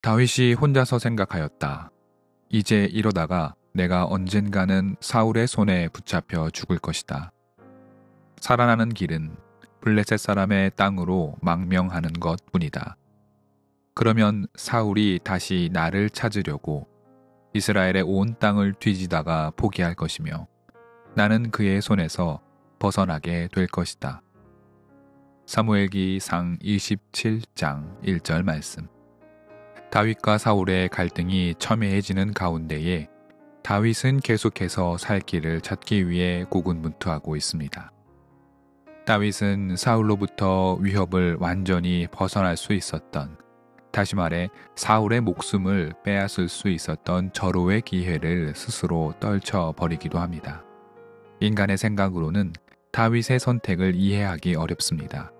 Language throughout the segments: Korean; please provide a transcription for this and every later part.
다윗이 혼자서 생각하였다. 이제 이러다가 내가 언젠가는 사울의 손에 붙잡혀 죽을 것이다. 살아나는 길은 블레셋 사람의 땅으로 망명하는 것뿐이다. 그러면 사울이 다시 나를 찾으려고 이스라엘의 온 땅을 뒤지다가 포기할 것이며 나는 그의 손에서 벗어나게 될 것이다. 사무엘기 상 27장 1절 말씀. 다윗과 사울의 갈등이 첨예해지는 가운데에 다윗은 계속해서 살 길을 찾기 위해 고군분투하고 있습니다. 다윗은 사울로부터 위협을 완전히 벗어날 수 있었던, 다시 말해 사울의 목숨을 빼앗을 수 있었던 절호의 기회를 스스로 떨쳐버리기도 합니다. 인간의 생각으로는 다윗의 선택을 이해하기 어렵습니다.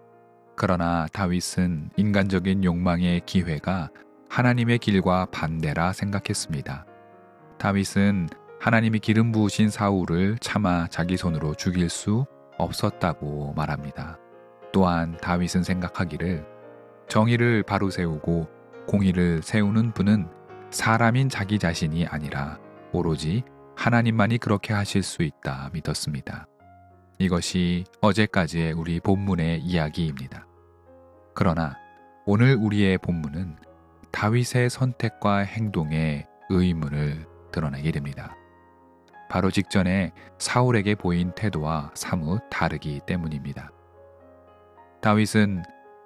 그러나 다윗은 인간적인 욕망의 기회가 하나님의 길과 반대라 생각했습니다. 다윗은 하나님이 기름 부으신 사울을 차마 자기 손으로 죽일 수 없었다고 말합니다. 또한 다윗은 생각하기를 정의를 바로 세우고 공의를 세우는 분은 사람인 자기 자신이 아니라 오로지 하나님만이 그렇게 하실 수 있다 믿었습니다. 이것이 어제까지의 우리 본문의 이야기입니다. 그러나 오늘 우리의 본문은 다윗의 선택과 행동의 의문을 드러내게 됩니다. 바로 직전에 사울에게 보인 태도와 사뭇 다르기 때문입니다. 다윗은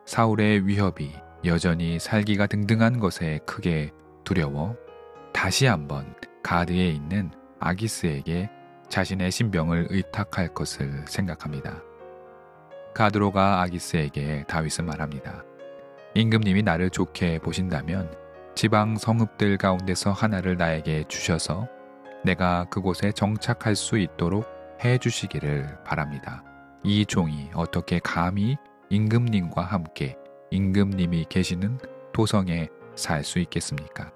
사울의 위협이 여전히 살기가 등등한 것에 크게 두려워 다시 한번 가드에 있는 아기스에게 자신의 신병을 의탁할 것을 생각합니다. 가드로가 아기스에게 다윗은 말합니다. 임금님이 나를 좋게 보신다면 지방 성읍들 가운데서 하나를 나에게 주셔서 내가 그곳에 정착할 수 있도록 해주시기를 바랍니다. 이 종이 어떻게 감히 임금님과 함께 임금님이 계시는 도성에 살 수 있겠습니까?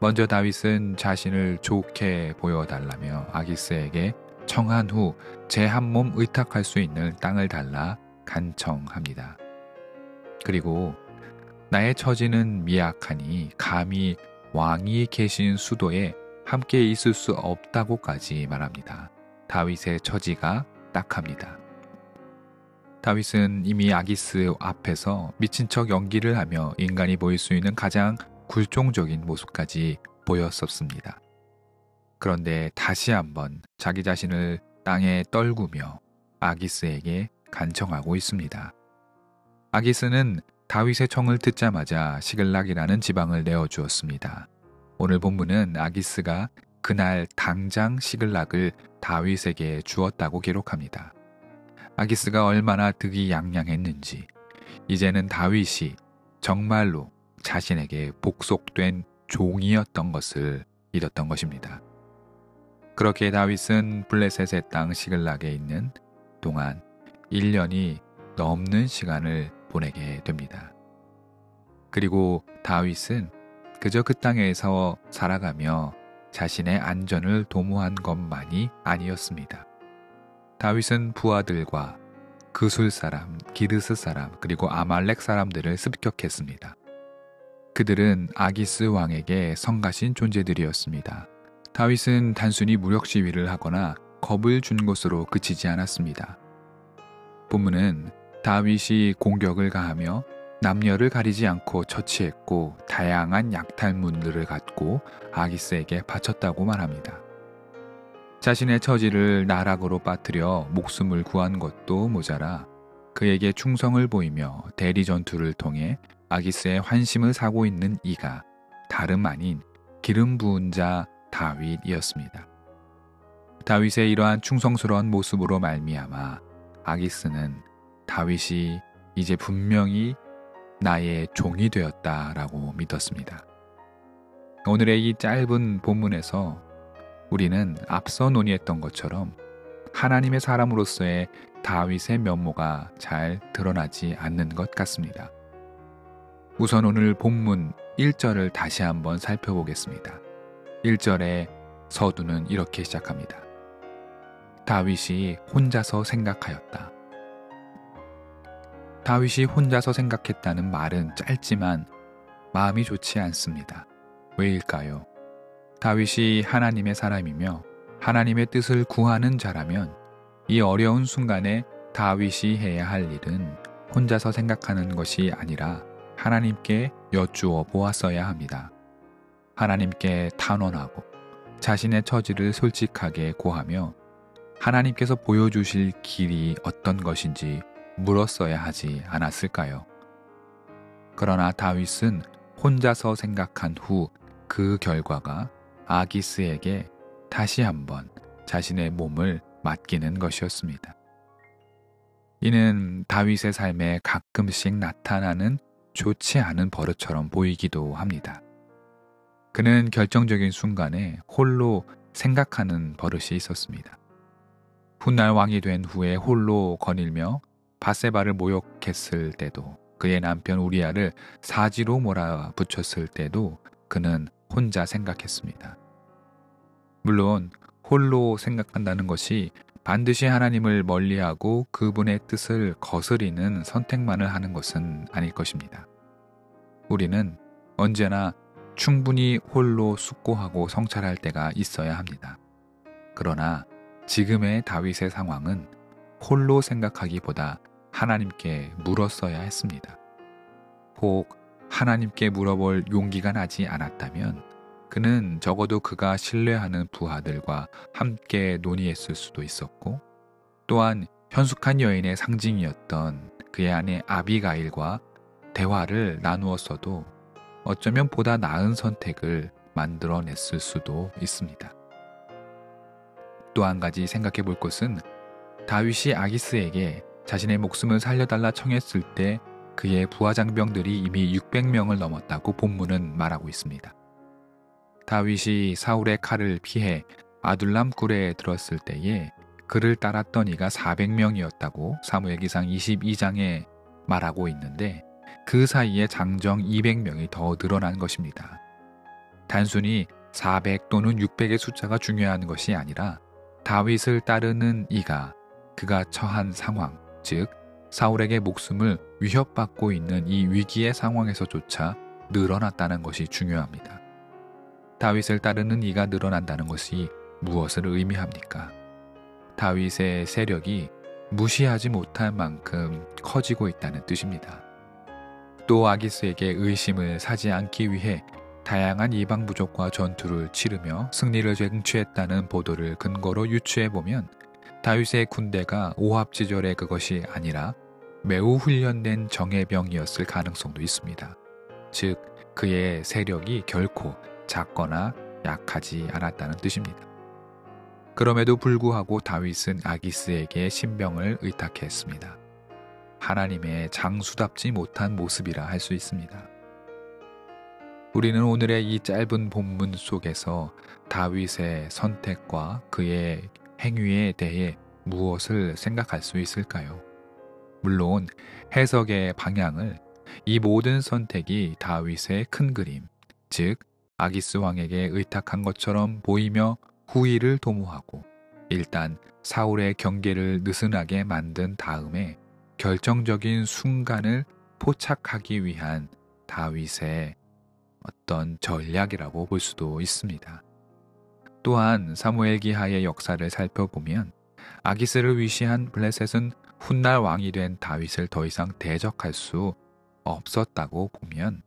먼저 다윗은 자신을 좋게 보여달라며 아기스에게 청한 후 제 한 몸 의탁할 수 있는 땅을 달라 간청합니다. 그리고 나의 처지는 미약하니 감히 왕이 계신 수도에 함께 있을 수 없다고까지 말합니다. 다윗의 처지가 딱합니다. 다윗은 이미 아기스 앞에서 미친 척 연기를 하며 인간이 보일 수 있는 가장 굴종적인 모습까지 보였었습니다. 그런데 다시 한번 자기 자신을 땅에 떨구며 아기스에게 간청하고 있습니다. 아기스는 다윗의 청을 듣자마자 시글락이라는 지방을 내어주었습니다. 오늘 본문은 아기스가 그날 당장 시글락을 다윗에게 주었다고 기록합니다. 아기스가 얼마나 득이 양양했는지 이제는 다윗이 정말로 자신에게 복속된 종이었던 것을 믿었던 것입니다. 그렇게 다윗은 블레셋의 땅 시글락에 있는 동안 1년이 넘는 시간을 보내게 됩니다. 그리고 다윗은 그저 그 땅에서 살아가며 자신의 안전을 도모한 것만이 아니었습니다. 다윗은 부하들과 그술 사람, 기르스 사람, 그리고 아말렉 사람들을 습격했습니다. 그들은 아기스 왕에게 성가신 존재들이었습니다. 다윗은 단순히 무력 시위를 하거나 겁을 준 것으로 그치지 않았습니다. 본문은 다윗이 공격을 가하며 남녀를 가리지 않고 처치했고 다양한 약탈문들을 갖고 아기스에게 바쳤다고 말합니다. 자신의 처지를 나락으로 빠뜨려 목숨을 구한 것도 모자라 그에게 충성을 보이며 대리 전투를 통해 아기스의 환심을 사고 있는 이가 다름 아닌 기름 부은 자 다윗이었습니다. 다윗의 이러한 충성스러운 모습으로 말미암아 아기스는 다윗이 이제 분명히 나의 종이 되었다라고 믿었습니다. 오늘의 이 짧은 본문에서 우리는 앞서 논의했던 것처럼 하나님의 사람으로서의 다윗의 면모가 잘 드러나지 않는 것 같습니다. 우선 오늘 본문 1절을 다시 한번 살펴보겠습니다. 1절의 서두는 이렇게 시작합니다. 다윗이 혼자서 생각하였다. 다윗이 혼자서 생각했다는 말은 짧지만 마음이 좋지 않습니다. 왜일까요? 다윗이 하나님의 사람이며 하나님의 뜻을 구하는 자라면 이 어려운 순간에 다윗이 해야 할 일은 혼자서 생각하는 것이 아니라 하나님께 여쭈어 보았어야 합니다. 하나님께 탄원하고 자신의 처지를 솔직하게 고하며 하나님께서 보여주실 길이 어떤 것인지 물었어야 하지 않았을까요? 그러나 다윗은 혼자서 생각한 후 그 결과가 아기스에게 다시 한번 자신의 몸을 맡기는 것이었습니다. 이는 다윗의 삶에 가끔씩 나타나는 좋지 않은 버릇처럼 보이기도 합니다. 그는 결정적인 순간에 홀로 생각하는 버릇이 있었습니다. 훗날 왕이 된 후에 홀로 거닐며 밧세바를 모욕했을 때도, 그의 남편 우리아를 사지로 몰아붙였을 때도 그는 혼자 생각했습니다. 물론 홀로 생각한다는 것이 반드시 하나님을 멀리하고 그분의 뜻을 거스리는 선택만을 하는 것은 아닐 것입니다. 우리는 언제나 충분히 홀로 숙고하고 성찰할 때가 있어야 합니다. 그러나 지금의 다윗의 상황은 홀로 생각하기보다 하나님께 물었어야 했습니다. 혹 하나님께 물어볼 용기가 나지 않았다면 그는 적어도 그가 신뢰하는 부하들과 함께 논의했을 수도 있었고, 또한 현숙한 여인의 상징이었던 그의 아내 아비가일과 대화를 나누었어도 어쩌면 보다 나은 선택을 만들어냈을 수도 있습니다. 또 한 가지 생각해 볼 것은 다윗이 아기스에게 자신의 목숨을 살려달라 청했을 때 그의 부하 장병들이 이미 600명을 넘었다고 본문은 말하고 있습니다. 다윗이 사울의 칼을 피해 아둘람 굴에 들었을 때에 그를 따랐던 이가 400명이었다고 사무엘기상 22장에 말하고 있는데, 그 사이에 장정 200명이 더 늘어난 것입니다. 단순히 400 또는 600의 숫자가 중요한 것이 아니라 다윗을 따르는 이가 그가 처한 상황, 즉 사울에게 목숨을 위협받고 있는 이 위기의 상황에서조차 늘어났다는 것이 중요합니다. 다윗을 따르는 이가 늘어난다는 것이 무엇을 의미합니까? 다윗의 세력이 무시하지 못할 만큼 커지고 있다는 뜻입니다. 또 아기스에게 의심을 사지 않기 위해 다양한 이방 부족과 전투를 치르며 승리를 쟁취했다는 보도를 근거로 유추해보면 다윗의 군대가 오합지졸의 그것이 아니라 매우 훈련된 정예병이었을 가능성도 있습니다. 즉 그의 세력이 결코 작거나 약하지 않았다는 뜻입니다. 그럼에도 불구하고 다윗은 아기스에게 신병을 의탁했습니다. 하나님의 장수답지 못한 모습이라 할 수 있습니다. 우리는 오늘의 이 짧은 본문 속에서 다윗의 선택과 그의 행위에 대해 무엇을 생각할 수 있을까요? 물론 해석의 방향을 이 모든 선택이 다윗의 큰 그림, 즉 아기스 왕에게 의탁한 것처럼 보이며 후위를 도모하고 일단 사울의 경계를 느슨하게 만든 다음에 결정적인 순간을 포착하기 위한 다윗의 어떤 전략이라고 볼 수도 있습니다. 또한 사무엘기하의 역사를 살펴보면 아기스를 위시한 블레셋은 훗날 왕이 된 다윗을 더 이상 대적할 수 없었다고 보면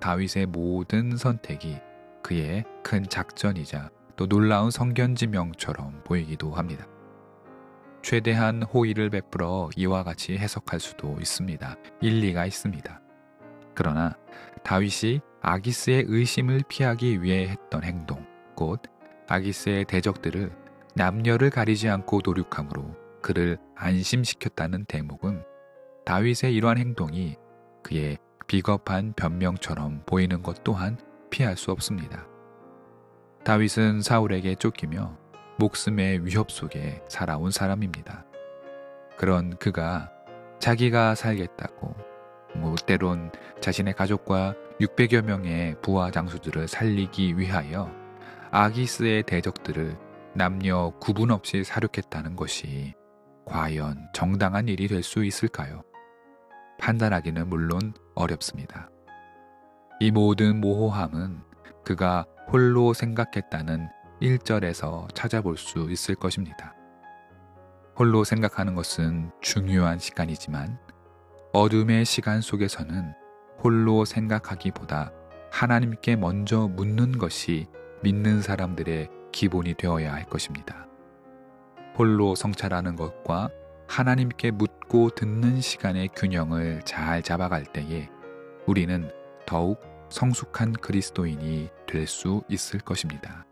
다윗의 모든 선택이 그의 큰 작전이자 또 놀라운 성견지명처럼 보이기도 합니다. 최대한 호의를 베풀어 이와 같이 해석할 수도 있습니다. 일리가 있습니다. 그러나 다윗이 아기스의 의심을 피하기 위해 했던 행동, 곧 아기스의 대적들을 남녀를 가리지 않고 노력함으로 그를 안심시켰다는 대목은 다윗의 이러한 행동이 그의 비겁한 변명처럼 보이는 것 또한 피할 수 없습니다. 다윗은 사울에게 쫓기며 목숨의 위협 속에 살아온 사람입니다. 그런 그가 자기가 살겠다고 때론 자신의 가족과 600여 명의 부하 장수들을 살리기 위하여 아기스의 대적들을 남녀 구분 없이 사륙했다는 것이 과연 정당한 일이 될 수 있을까요? 판단하기는 물론 어렵습니다. 이 모든 모호함은 그가 홀로 생각했다는 1절에서 찾아볼 수 있을 것입니다. 홀로 생각하는 것은 중요한 시간이지만 어둠의 시간 속에서는 홀로 생각하기보다 하나님께 먼저 묻는 것이 믿는 사람들의 기본이 되어야 할 것입니다. 홀로 성찰하는 것과 하나님께 묻고 듣는 시간의 균형을 잘 잡아갈 때에 우리는 더욱 성숙한 그리스도인이 될 수 있을 것입니다.